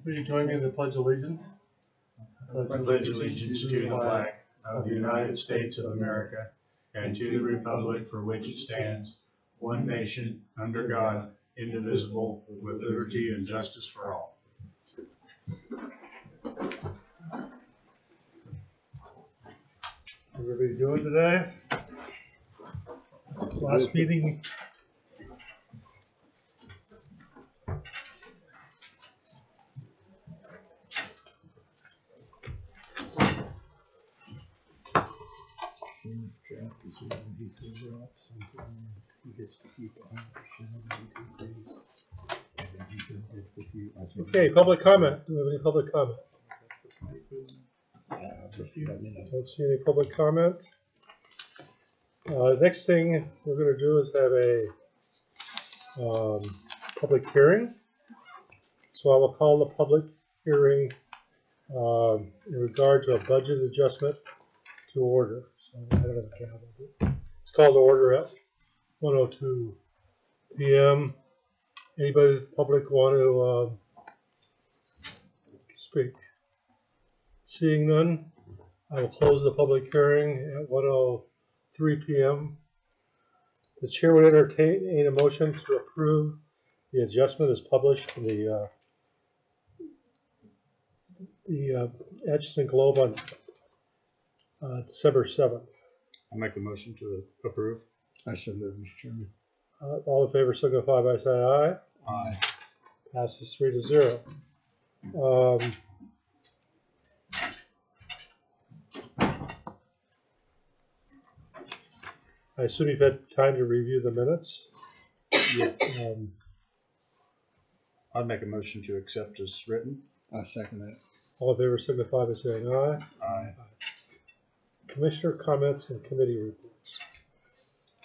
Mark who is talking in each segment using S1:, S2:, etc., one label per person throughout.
S1: Will you join me in the Pledge of Allegiance?
S2: I pledge allegiance to the flag of the United States of America and to the republic for which it stands, one nation, under God, indivisible, with liberty and justice for all.
S1: Everybody doing today? Last meeting. Okay, public comment. Do we have any public comment? Don't see any public comment. Next thing we're going to do is have a public hearing. So I will call the public hearing in regard to a budget adjustment to order. So I don't have a gavel. It's called to order at 1:02 p.m. Anybody in the public want to speak? Seeing none, I will close the public hearing at 1:03 p.m. The chair would entertain a motion to approve the adjustment as published in the Atchison Globe on December 7th.
S2: I'll make the motion to approve.
S3: I shall move, Mr. Chairman.
S1: All in favor signify by saying aye.
S3: Aye.
S1: Passes 3-0. I assume you've had time to review the minutes.
S2: Yes. I'd make a motion to accept as written.
S3: I second that.
S1: All in favor signify by saying aye.
S3: Aye.
S1: Commissioner comments and committee reports.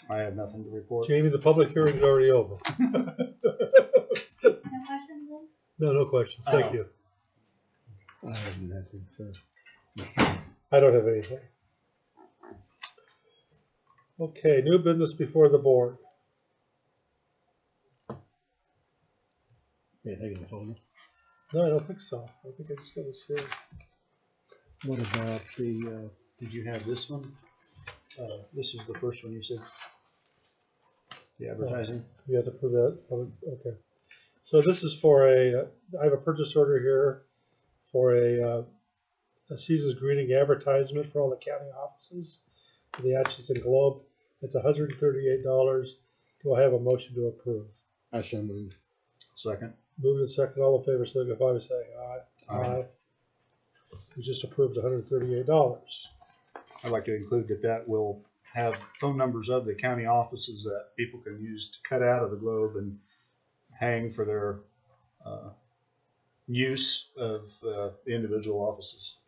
S2: I have nothing to report.
S1: Jamie, the public hearing is already over.
S4: No questions then?
S1: No questions. Thank you.
S3: I have nothing, sir.
S1: I don't have anything. Okay, new business before the board.
S3: Anything in the folder?
S1: No, I don't think so. I think I just got this here.
S3: What about the,
S2: Did you have this one? This is the first one you said. The advertising.
S1: You have to put that. Okay. So this is for I have a purchase order here for a season's greeting advertisement for all the county offices for the Atchison Globe. It's $138. Do I have a motion to approve?
S3: I shall move.
S2: Second.
S1: Moved and second. All in favor signify by saying aye.
S3: Aye.
S1: We just approved $138.
S2: I'd like to include that will have phone numbers of the county offices that people can use to cut out of the globe and hang for their use of the individual offices.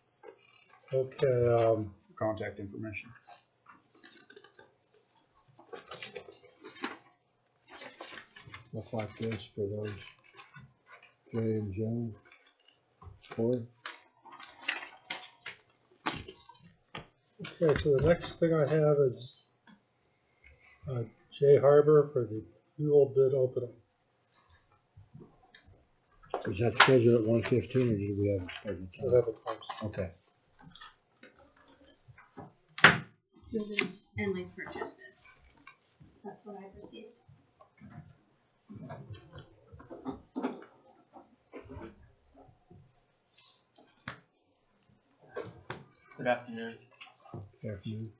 S1: Okay.
S2: Contact information.
S3: Look like this for those Jay and Joe. Corey.
S1: Okay, so the next thing I have is J Harbor for the fuel bid opening.
S3: Was that scheduled at 1:15 or did we have a scheduled time?
S1: We'll have it first.
S3: Okay.
S4: Fuel bids and lease purchase bids. That's what I've received.
S5: Good afternoon.
S3: Good afternoon.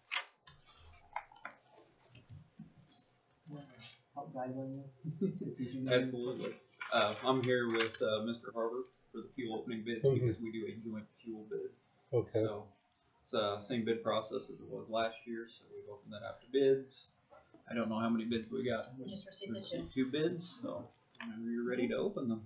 S5: Absolutely. I'm here with Mr. Harbor for the fuel opening bids because we do a joint fuel bid.
S1: Okay.
S5: So it's same bid process as it was last year. So we've opened that out to bids. I don't know how many bids we got.
S4: We just received the two.
S5: 2 bids. So whenever you're ready to open them.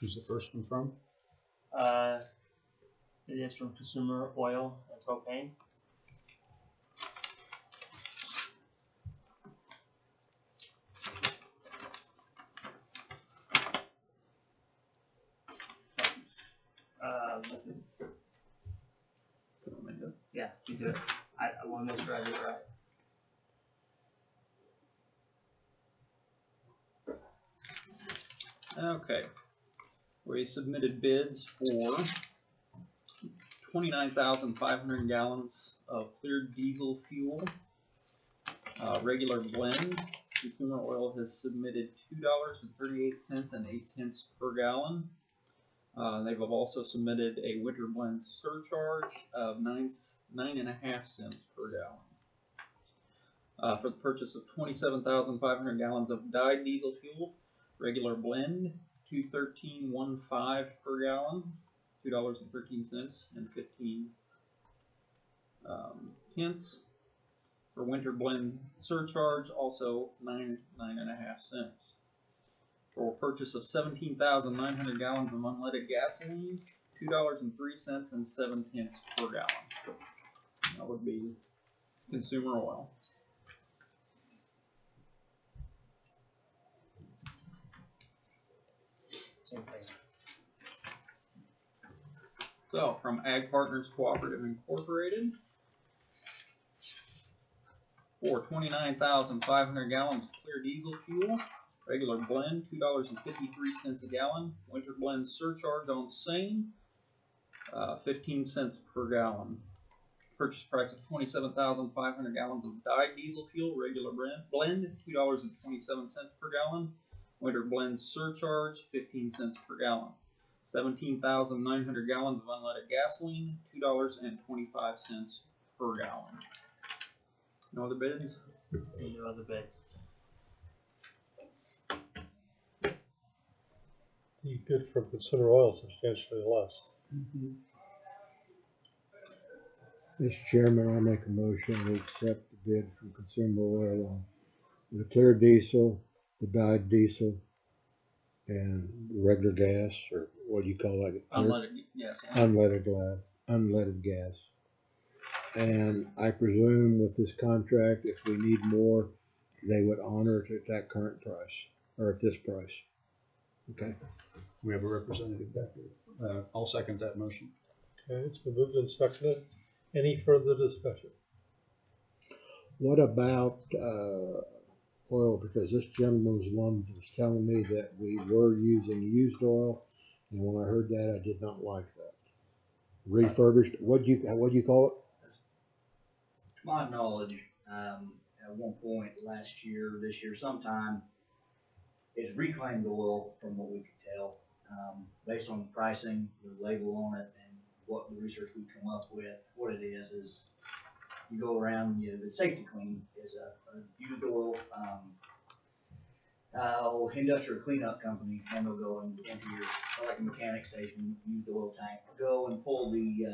S2: Who's the first one from?
S6: It is from Consumer Oil and Propane. Yeah, you do it. I want to make sure I do it right.
S5: Okay. We submitted bids for 29,500 gallons of clear diesel fuel. Regular blend. Consumer Oil has submitted $2.38 per gallon. They've also submitted a winter blend surcharge of 9.5 cents per gallon. For the purchase of 27,500 gallons of dyed diesel fuel, regular blend, $2.1315 per gallon, $2.13 and 15 tenths. For winter blend surcharge, also 9.5 cents. For purchase of 17,900 gallons of unleaded gasoline, $2.03 and 7 tenths per gallon. That would be Consumer Oil.
S6: Same thing.
S5: So, from Ag Partners Cooperative Incorporated, for 29,500 gallons of clear diesel fuel, regular blend, $2.53 a gallon. Winter blend surcharge on same, 15 cents per gallon. Purchase price of 27,500 gallons of dyed diesel fuel, regular blend, $2.27 per gallon. Winter blend surcharge, 15 cents per gallon. 17,900 gallons of unleaded gasoline, $2.25 per gallon. No other bids?
S6: No other bids.
S1: The bid from Consumer Oil is substantially less.
S3: Mr. Chairman, I'll make a motion to accept the bid from Consumer Oil on the clear diesel, the dyed diesel, and regular gas, or what do you call that?
S5: Unleaded, yes.
S3: Unleaded gas. And I presume with this contract, if we need more, they would honor it at that current price, or at this price. Okay.
S2: We have a representative back here. I'll second that motion.
S1: Okay, it's been moved and seconded. Any further discussion?
S3: What about oil? Because this gentleman's one was telling me that we were using used oil, and when I heard that, I did not like that. Refurbished. What do you call it?
S7: To my knowledge, at one point last year, this year sometime, it's reclaimed oil from what we could tell, based on the pricing, the label on it, and what the research we've come up with. What it is you go around, the Safety Clean is a used oil industrial cleanup company, and they'll go into your, like a mechanic station, used oil tank, go and pull the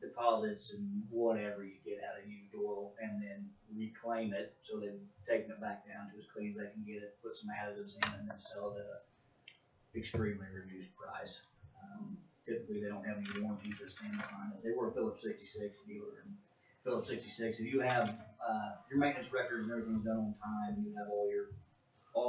S7: deposits and whatever you get out of used oil, and then reclaim it. So they've taken it back down to as clean as they can get it, put some additives in, and then sell it at an extremely reduced price. Typically, they don't have any warranties that stand behind it. They were a Phillips 66 dealer, and Phillips 66, if you have your maintenance records and everything's done on time, you have all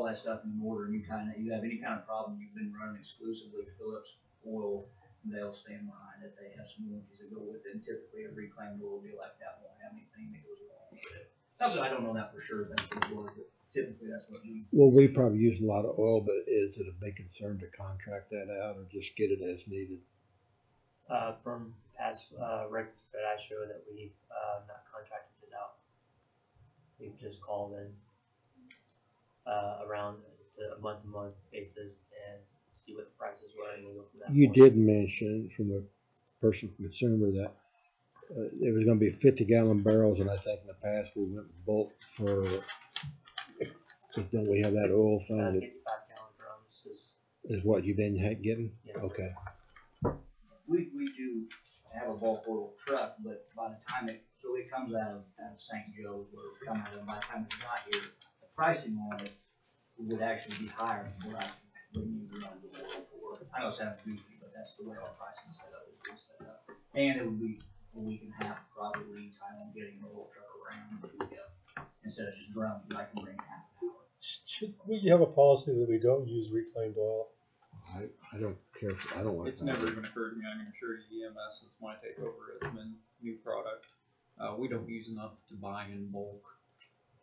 S7: that stuff in order, and you have any kind of problem, you've been running exclusively Phillips oil, they'll stand behind it. They have some warranties that go with it, and typically a reclaimed oil will be like that, won't have anything that goes wrong with it. Something I don't know that for sure, that's what it was, but typically that's what we.
S3: Well, we probably use a lot of oil, but is it a big concern to contract that out or just get it as needed?
S6: From past records that I show that we've not contracted it out. We've just called in around a month-to-month basis and see what the prices were, and we go from that
S3: You
S6: point.
S3: did mention from the person from Consumer that it was going to be 50-gallon barrels, and I think in the past we went bulk for. Don't we have that oil thing that
S6: 55-gallon drums
S3: is what you've been getting?
S6: Yes.
S3: Okay.
S7: We do have a bulk oil truck, but by the time it comes out of St. Joe, where it comes out, by the time it got here, the pricing on it would actually be higher than what I would run the oil for. I know it sounds goofy, but that's the way our pricing setup is set up. And it would be a week and a half probably lead time on getting the oil truck around instead of just drums that I can bring half an hour.
S1: Should we have a policy that we don't use reclaimed oil?
S3: I don't care. I don't like
S5: It's
S3: that.
S5: never even occurred to me. I can assure you EMS, since my takeover, has been new product. We don't use enough to buy in bulk,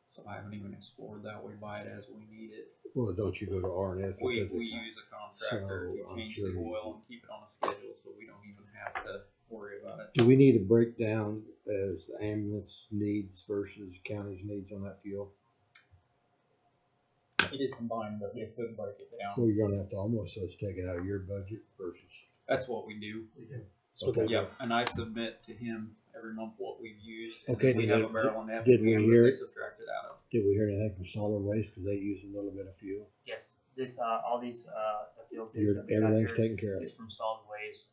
S5: so I haven't even explored that. We buy it as we need it.
S3: Well, don't you go to R&S?
S5: We
S3: because
S5: use a contractor
S3: So,
S5: to
S3: I'm
S5: change
S3: sure
S5: the
S3: you-
S5: oil and keep it on a schedule, so we don't even have to worry about it.
S3: Do we need a breakdown as ambulance needs versus county's needs on that fuel?
S5: It is combined, but yes, we can break it down.
S3: Well, you're gonna have to almost just take it out of your budget versus.
S5: That's what we do.
S1: So
S3: Okay.
S5: Yep, and I submit to him every month what we've used. And
S3: Okay,
S5: then we
S3: did
S5: have a
S3: they-
S5: barrel and they have
S3: did
S5: to
S3: we
S5: be
S3: hear
S5: they
S3: it?
S5: subtract it out of.
S3: Did we hear anything from solid waste? Cause they use a little bit of fuel.
S6: Yes, this, all these, the field bids
S3: Your,
S6: that we got
S3: everything's
S6: here
S3: taken care of.
S6: is from solid waste,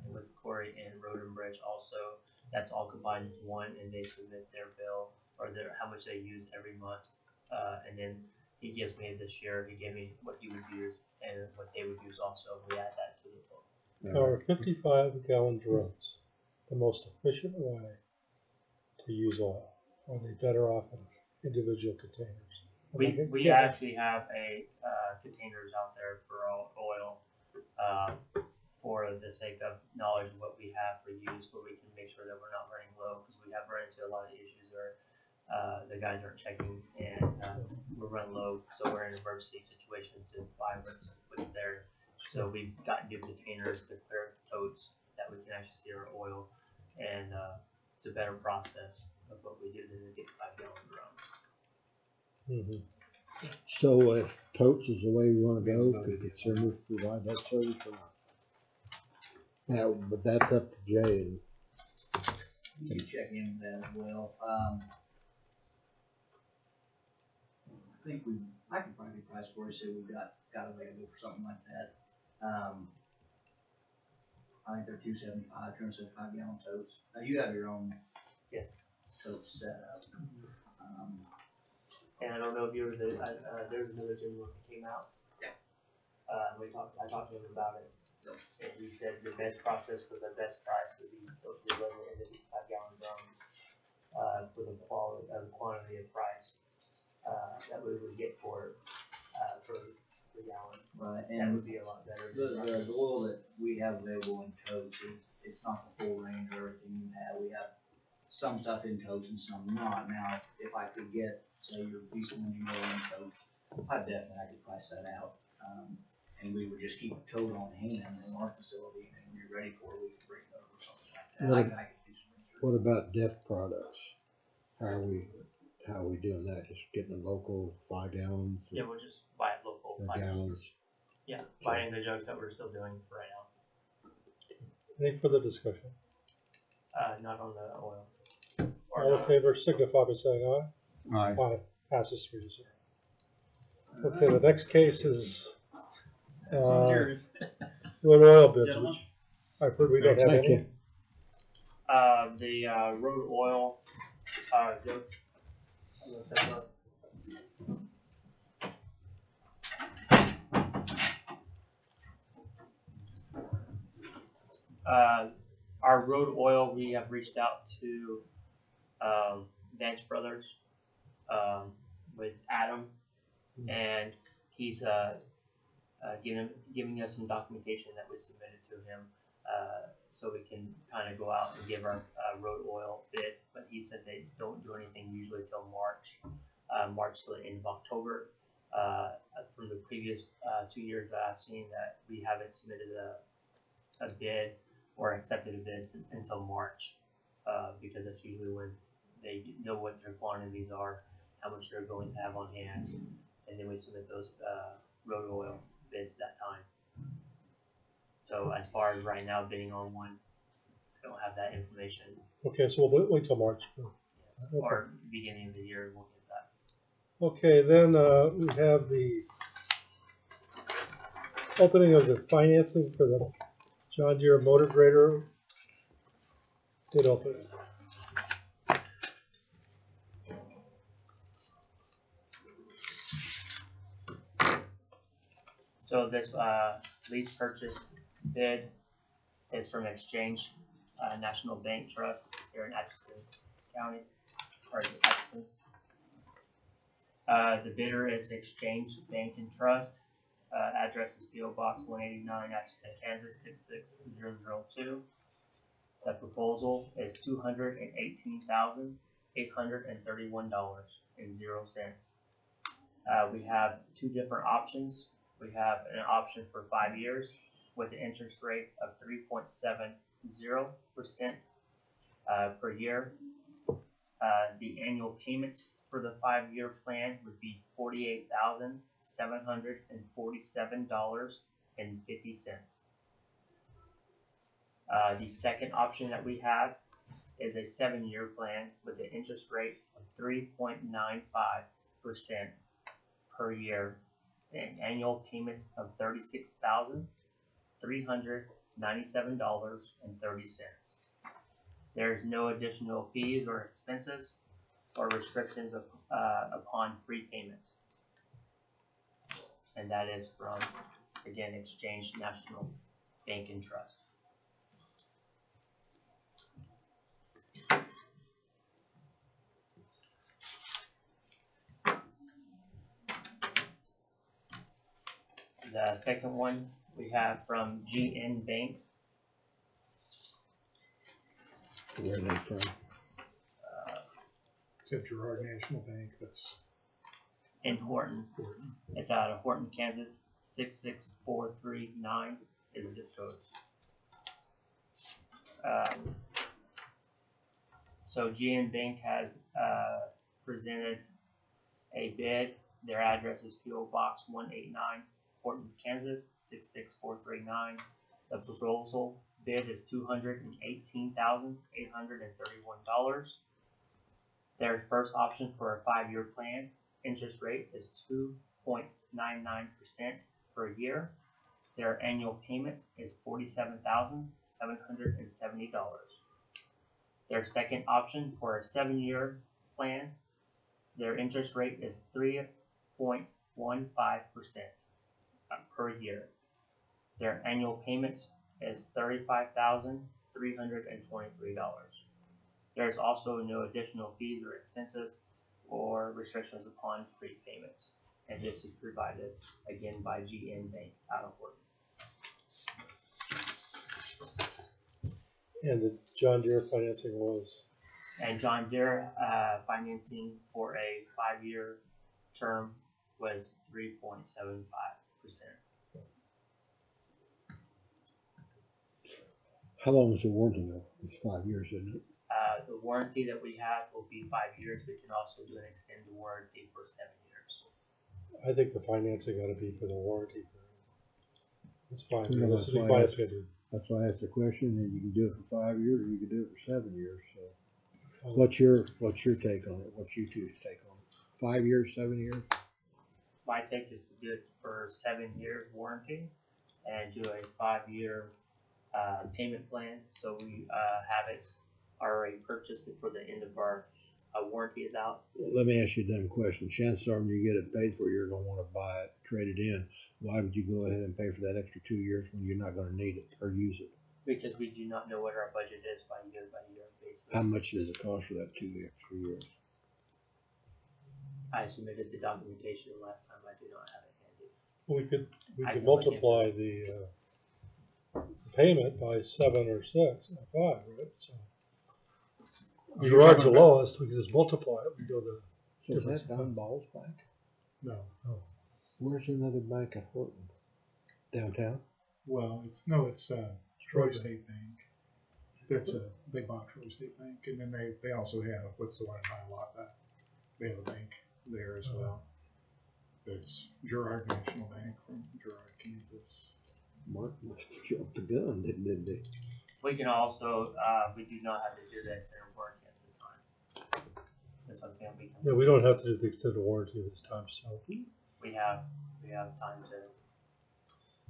S6: and with Quarry and Road and Bridge also. That's all combined into one, and they submit their bill, or their, how much they use every month. And then he gives me this year, he gave me what he would use and what they would use also, we add that to the bill.
S1: are 55-gallon drums the most efficient way to use oil? Are they better off in individual containers?
S6: We actually have containers out there for all oil, for the sake of knowledge of what we have for use, where we can make sure that we're not running low, because we have run into a lot of issues where the guys aren't checking and we're running low, so we're in emergency situations to buy what's there. So we've got new containers to clear totes that we can actually see our oil, and it's a better process of what we do than the 55-gallon drums.
S1: Mhm.
S3: So if totes is the way we wanna go, could consumers provide that service or not? Now, but that's up to Jay and
S7: You can check into that as well. I can probably get price for you, so we've got available for something like that. I think they're 275 totes. Now you have your own
S6: Yes.
S7: totes set up.
S6: And I don't know if you were there's another gentleman that came out.
S7: Yeah.
S6: I talked to him about it. And he said the best process for the best price would be to deliver in the 55-gallon drums, for the quantity of price, that we would get for the gallon.
S7: Right,
S6: That
S7: and
S6: would be a lot better.
S7: the oil that we have available in totes it's not the full range of everything you have. We have some stuff in totes and some not. Now, if I could get, say, your diesel engine oil in totes, I could price that out. And we would just keep a tote on hand in our facility, and when you're ready for it, we can bring it over or something like that. I could do some research.
S3: what about depth products? How are we doing that? Just getting a local 5 gallons
S6: Yeah, we'll just buy it local.
S3: or gallons?
S6: Yeah, buying the jugs that we're still doing for right now.
S1: Any further discussion?
S6: Not on the oil. Or
S1: All in
S6: not.
S1: favor signify by saying aye.
S3: Aye.
S1: Aye. Passes 3-0. Okay, the next case is
S5: This one's yours.
S1: road oil bids.
S5: Gentlemen.
S1: I've heard we don't have
S3: Thank
S1: any.
S3: you.
S6: The road oil, go. I'm gonna step up. Our road oil, we have reached out to Vance Brothers with Adam, and he's giving us some documentation that we submitted to him, so we can kind of go out and give our road oil bids. But he said they don't do anything usually till March to the end of October. From the previous 2 years that I've seen, that we haven't submitted a bid or accepted a bid until March, because that's usually when they know what their quantities are, how much they're going to have on hand, and then we submit those road oil bids that time. So as far as right now bidding on one, I don't have that information.
S1: Okay, so we'll wait till March.
S6: Or beginning of the year, we'll get that.
S1: Okay, then we have the opening of the financing for the John Deere motor grader bid opening.
S6: So this lease purchase bid is from Exchange National Bank Trust here in Atchison County, or Atchison. The bidder is Exchange Bank and Trust. Address is P.O. Box 189, Atchison, Kansas 66002. The proposal is $218,831.00. We have two different options. We have an option for 5 years with an interest rate of 3.70% per year. The annual payment for the 5-year plan would be $48,747.50. The second option that we have is a 7-year plan with an interest rate of 3.95% per year, an annual payment of $36,397.30. There's no additional fees or expenses or restrictions upon prepayment. And that is from, again, Exchange National Bank and Trust. The second one we have from GN Bank.
S3: Where are they from?
S2: It's at Girard National Bank. That's
S6: In Horton. It's out of Horton, Kansas. 66439 is zip code. So GN Bank has presented a bid. Their address is P.O. Box 189, Horton, Kansas 66439. The proposal bid is $218,831. Their first option for a 5-year plan, interest rate is 2.99% per year. Their annual payment is $47,770. Their second option for a 7-year plan, their interest rate is 3.15% per year. Their annual payment is $35,323. There's also no additional fees or expenses or restrictions upon prepayment. And this is provided again by GN Bank out of Horton.
S1: And the John Deere financing was?
S6: And John Deere financing for a 5-year term was 3.75%.
S3: How long is the warranty though? It's 5 years, isn't it?
S6: The warranty that we have will be 5 years. We can also do an extended warranty for 7 years.
S1: I think the financing ought to be for the warranty period. That's fine.
S3: No,
S1: This
S3: that's
S1: is
S3: why
S1: my
S3: I asked-
S1: opinion.
S3: That's why I asked the question, and you can do it for 5 years, or you can do it for 7 years, so. What's your take on it? What's you two's take on it? 5 years, 7 years?
S6: My take is to do it for 7 years warranty and do a 5-year payment plan. So we have it already purchased before the end of our warranty is out.
S3: Let me ask you a dumb question. Chances are when you get it paid for, you're gonna wanna buy it, trade it in. Why would you go ahead and pay for that extra 2 years when you're not gonna need it or use it?
S6: Because we do not know what our budget is by year basis.
S3: How much does it cost for that 2 extra years?
S6: I submitted the documentation last time. I do not have it handy.
S1: We could
S6: I can look
S1: multiply the payment by 7 or 6 or 5, right? So
S2: you're
S1: Gerard's the
S2: talking about-
S1: lowest. We can just multiply it. We go to
S3: So is
S1: difference.
S3: that Don Ball's bank?
S2: no.
S3: Where's another bank at Horton? Downtown?
S2: Well, it's Troy State Bank. They bought Troy State Bank, and then they also have what's the one in Hiawatha? They have a bank there as well. It's Girard National Bank from Girard, Kansas.
S3: Mark must have jumped the gun, didn't they?
S6: We can also, we do not have to do the extended warranty at this time. It's something we can.
S1: Yeah, we don't have to do the extended warranty this time, so.
S6: We have time to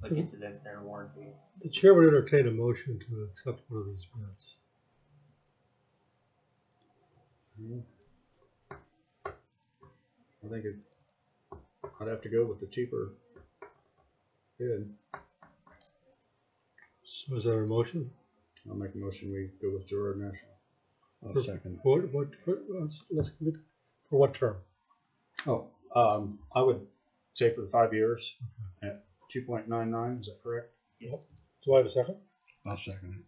S6: look into the extended warranty.
S1: The chair would entertain a motion to accept one of these bids.
S8: I think I'd have to go with the cheaper bid.
S1: So is there a motion?
S8: I'll make a motion we go with Girard National.
S3: I'll second.
S1: Let's commit for what term?
S8: Oh, I would say for the 5 years at 2.99. Is that correct?
S6: Yes.
S1: Do I have a second?
S3: I'll second it.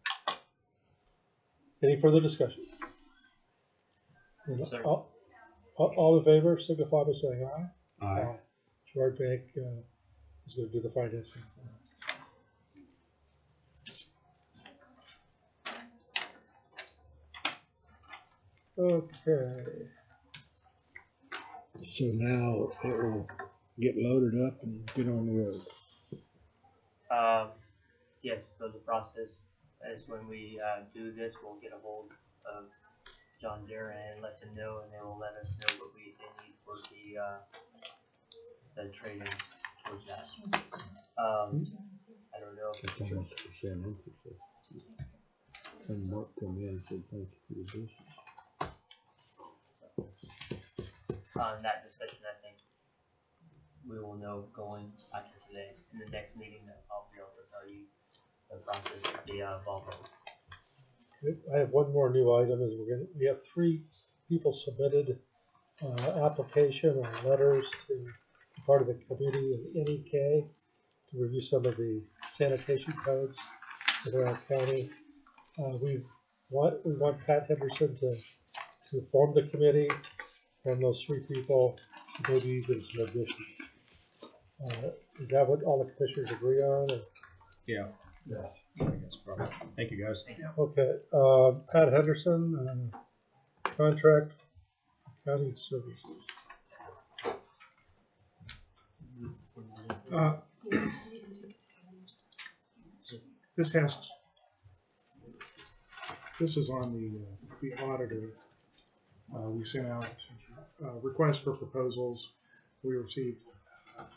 S1: Any further discussion?
S6: Sir.
S1: All in favor, signify by saying aye.
S3: Aye.
S1: George Bank is going to do the financing. Okay.
S3: So now it will get loaded up and get on the road.
S6: Yes, so the process is when we do this, we'll get a hold of John Deere and let them know, and they will let us know what they need for the trade-in towards that. I don't know if
S3: It's almost % interest. And Mark come in and said, thank you for your business.
S6: on that discussion, I think we will know going after today. In the next meeting, I'll be able to tell you the process of the Volvo.
S1: I have one more new item. Is we have 3 people submitted application or letters to be part of the committee of NEK to review some of the sanitation codes within our county. We want Pat Henderson to form the committee from those 3 people, maybe even some additions. Is that what all the commissioners agree on? Or?
S8: Yeah.
S1: Yes.
S8: I think that's probably. Thank you, guys.
S1: Okay. Pat Henderson, contract county services.
S9: This is on the auditor. We sent out requests for proposals. We received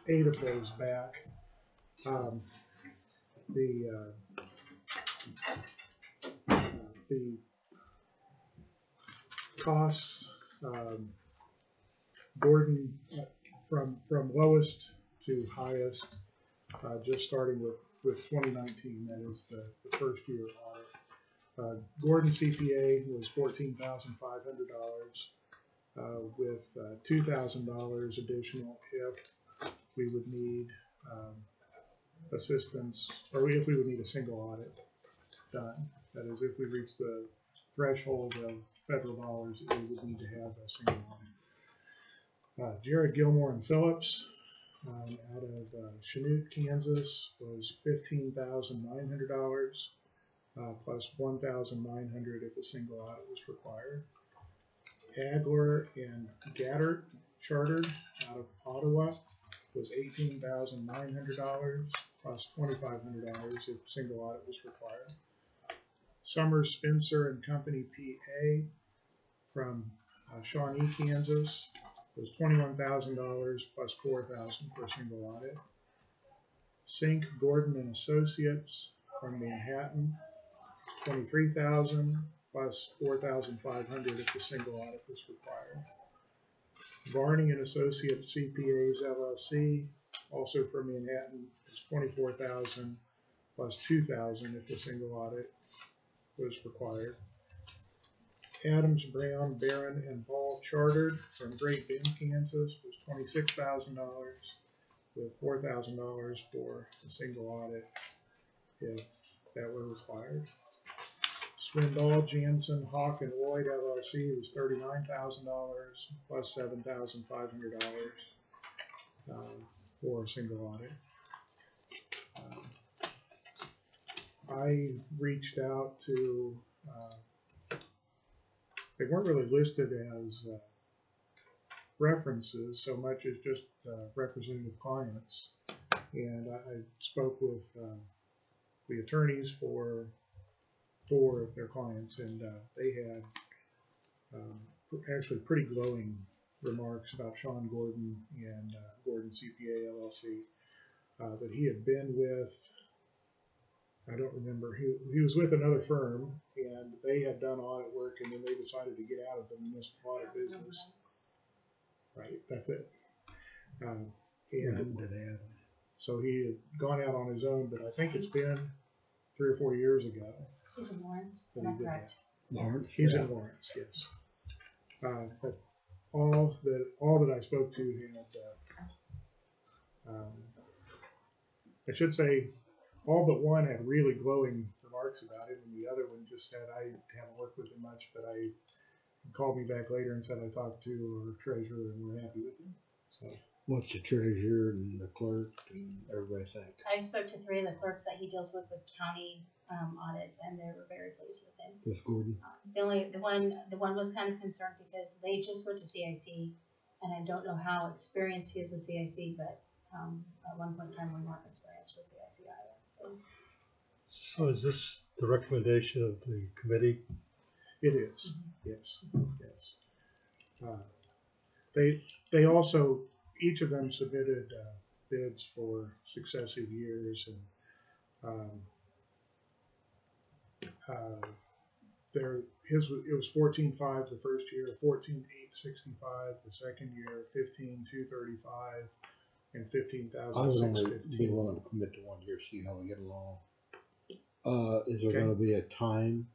S9: 8 of those back. The costs, Gordon, from lowest to highest, just starting with 2019, that is the first year audit. Gordon CPA was $14,500 with $2,000 additional if we would need assistance, or if we would need a single audit done. That is, if we reach the threshold of federal dollars, we would need to have a single audit. Jared Gilmore and Phillips out of Chanute, Kansas was $15,900 plus $1,900 if a single audit was required. Agler and Gaddert Chartered out of Ottawa was $18,900 plus $2,500 if a single audit was required. Summers, Spencer and Company PA from Shawnee, Kansas was $21,000 plus $4,000 for a single audit. Sink, Gordon and Associates from Manhattan, $23,000 plus $4,500 if a single audit was required. Varney and Associates CPAs LLC, also from Manhattan, is $24,000 plus $2,000 if a single audit was required. Adams, Brown, Barron, and Ball Chartered from Great Bend, Kansas was $26,000 with $4,000 for a single audit if that were required. Swindoll, Jansen, Hawk, and Lloyd LLC was $39,000 plus $7,500 for a single audit. I reached out to, they weren't really listed as references so much as just representative clients, and I spoke with the attorneys for 4 of their clients, and they had actually pretty glowing remarks about Sean Gordon and Gordon CPA LLC that he had been with. I don't remember. He was with another firm, and they had done audit work, and then they decided to get out of the municipal audit business. Right, that's it. And so he had gone out on his own, but I think it's been 3 or 4 years ago.
S4: He's in Lawrence,
S9: that
S4: am I
S9: he did
S4: correct?
S9: that.
S3: Lawrence?
S9: He's in Lawrence, yes. But all that I spoke to had, I should say, all but one had really glowing remarks about it, and the other one just said, I haven't worked with him much, but he called me back later and said I talked to our treasurer and we're happy with him. So
S3: What's the treasurer and the clerk and everybody think?
S4: I spoke to 3 of the clerks that he deals with county audits, and they were very pleased with him.
S3: With Gordon?
S4: The one was kind of concerned because they just went to CIC, and I don't know how experienced he is with CIC, but at one point in time we weren't experienced with CIC either.
S1: So is this the recommendation of the committee?
S9: it is, yes, yes. They also, each of them submitted bids for successive years, and it was 14,500 the first year, 14,865 the second year, 15,235, and
S3: I would only be
S9: 15,615.
S3: willing to commit to 1 year, see how we get along. Is there
S9: Okay.
S3: gonna be a time?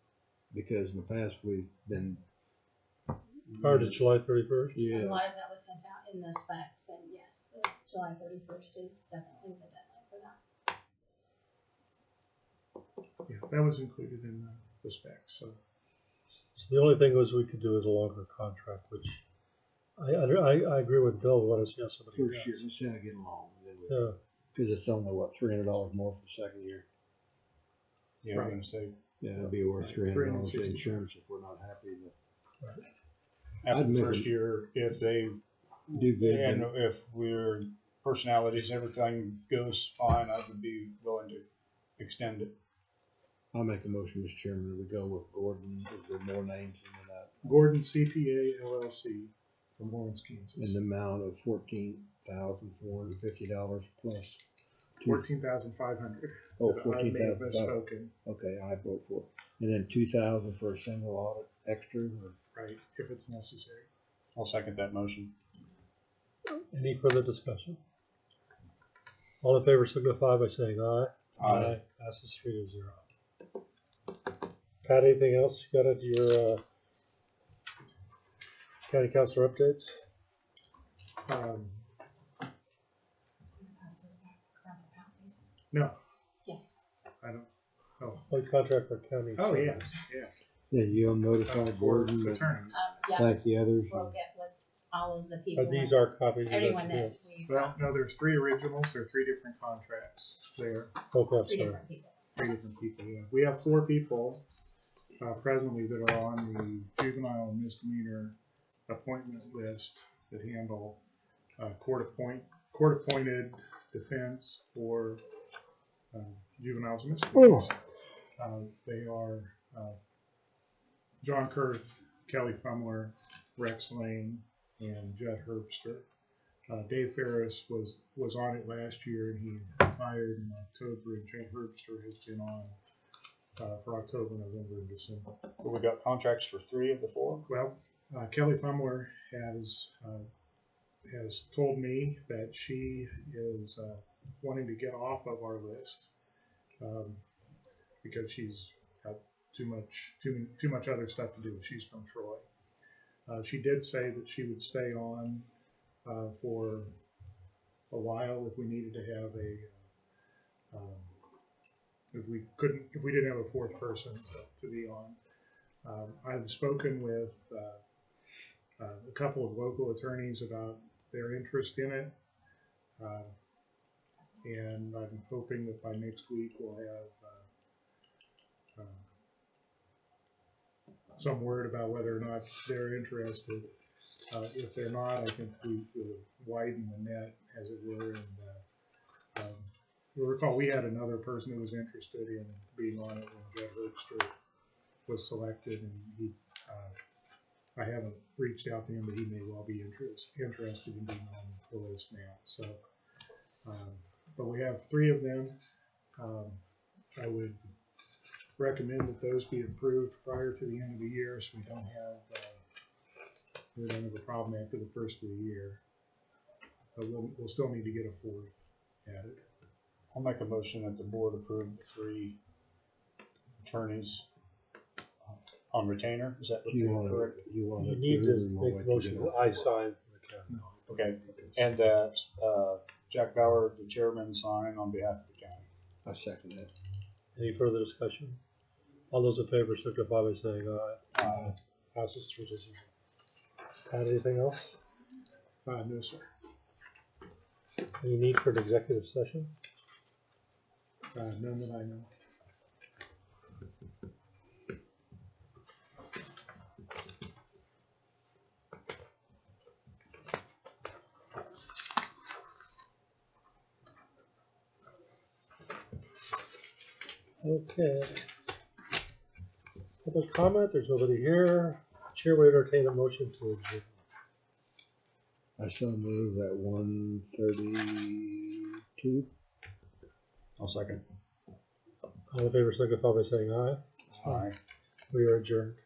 S3: Because in the past we've been.
S1: Prior to July 31st?
S4: A
S3: Yeah,
S4: lot of that was sent out in the specs, and yes, the July 31st is definitely the deadline for that.
S9: Yeah, that was included in the specs. So
S1: So the only thing was we could do is a longer contract, which I agree with Bill. Let us know somebody
S3: first year,
S1: else.
S3: let's see how I get along.
S1: Yeah.
S3: Cause it's only what, $300 more for the second year?
S8: Yeah, I'm
S9: Right.
S8: gonna say,
S3: Yeah, it'd be worth
S9: Right,
S3: $300 in
S9: $360.
S3: insurance if we're not happy to
S8: after
S3: I'd
S8: the
S3: make
S8: first
S3: a-
S8: year, if they,
S3: do good.
S8: and
S3: then-
S8: if we're personalities, everything goes fine, I would be willing to extend it.
S3: I'll make a motion, Mr. Chairman, that we go with Gordon. Is there more names in that?
S9: Gordon CPA LLC from Lawrence, Kansas.
S3: In the amount of $14,450 plus.
S9: 14,500.
S3: Oh,
S9: I may have
S3: 14,000.
S9: misspoken.
S3: Okay, I vote for it. And then 2,000 for a single audit extra, or
S9: Right, if it's necessary.
S8: I'll second that motion.
S1: Any further discussion? All in favor signify by saying aye.
S8: Aye.
S1: Passes 3-0. Pat, anything else you got at your county councilor updates?
S4: Pass those back around the counties.
S9: No,
S4: Yes.
S9: I don't. Oh,
S1: Like contract for county.
S9: oh yeah,
S1: service.
S9: yeah.
S3: then you'll notify
S9: For
S3: Gordon, but
S9: attorneys.
S4: Yeah,
S3: like the others.
S4: we'll get with all of the people.
S1: These are copies of
S4: Anyone
S1: this.
S4: that we,
S9: Well, no, there's 3 originals. There are 3 different contracts there.
S1: Okay, I'm
S4: 3
S1: sorry.
S4: different people.
S9: 3 different people. Yeah, we have 4 people presently that are on the juvenile and misdemeanor appointment list that handle court-appointed defense for juveniles and misdemeanors. They are John Kurth, Kelly Fumler, Rex Lane, and Judd Herbster. Dave Ferris was on it last year, and he retired in October, and Judd Herbster has been on for October, November, and December.
S8: But we got contracts for 3 of the 4.
S9: Well, Kelly Fumler has told me that she is wanting to get off of our list because she's got too much other stuff to do. She's from Troy. She did say that she would stay on for a while if we needed to have if we didn't have a 4th person to be on. I've spoken with a couple of local attorneys about their interest in it, and I'm hoping that by next week we'll have some word about whether or not they're interested. If they're not, I think we will widen the net, as it were. And you'll recall we had another person who was interested in being on it when Judd Herbster was selected, and I haven't reached out to him, but he may well be interested in being on the list now. So, but we have 3 of them. I would recommend that those be approved prior to the end of the year, so we don't have a problem after the first of the year. But we'll still need to get a 4th added.
S8: I'll make a motion that the board approve the 3 attorneys on retainer. Is that what
S3: You
S8: you're
S3: want
S8: correct?
S3: to, you want
S1: You
S3: to.
S1: need to make a motion that I sign for the county.
S8: Okay, and that Jack Bauer, the chairman, sign on behalf of the county.
S3: I second that.
S1: Any further discussion? All those in favor signify by saying aye.
S8: Aye.
S1: Passes 3-0. Pat, anything else?
S9: No, sir.
S1: Any need for an executive session?
S9: None that I know.
S1: Okay. Public comment, there's nobody here. Chair will entertain a motion to adjourn.
S3: I shall move at 1:32.
S8: I'll second.
S1: All in favor signify by saying aye.
S8: Aye.
S1: We are adjourned.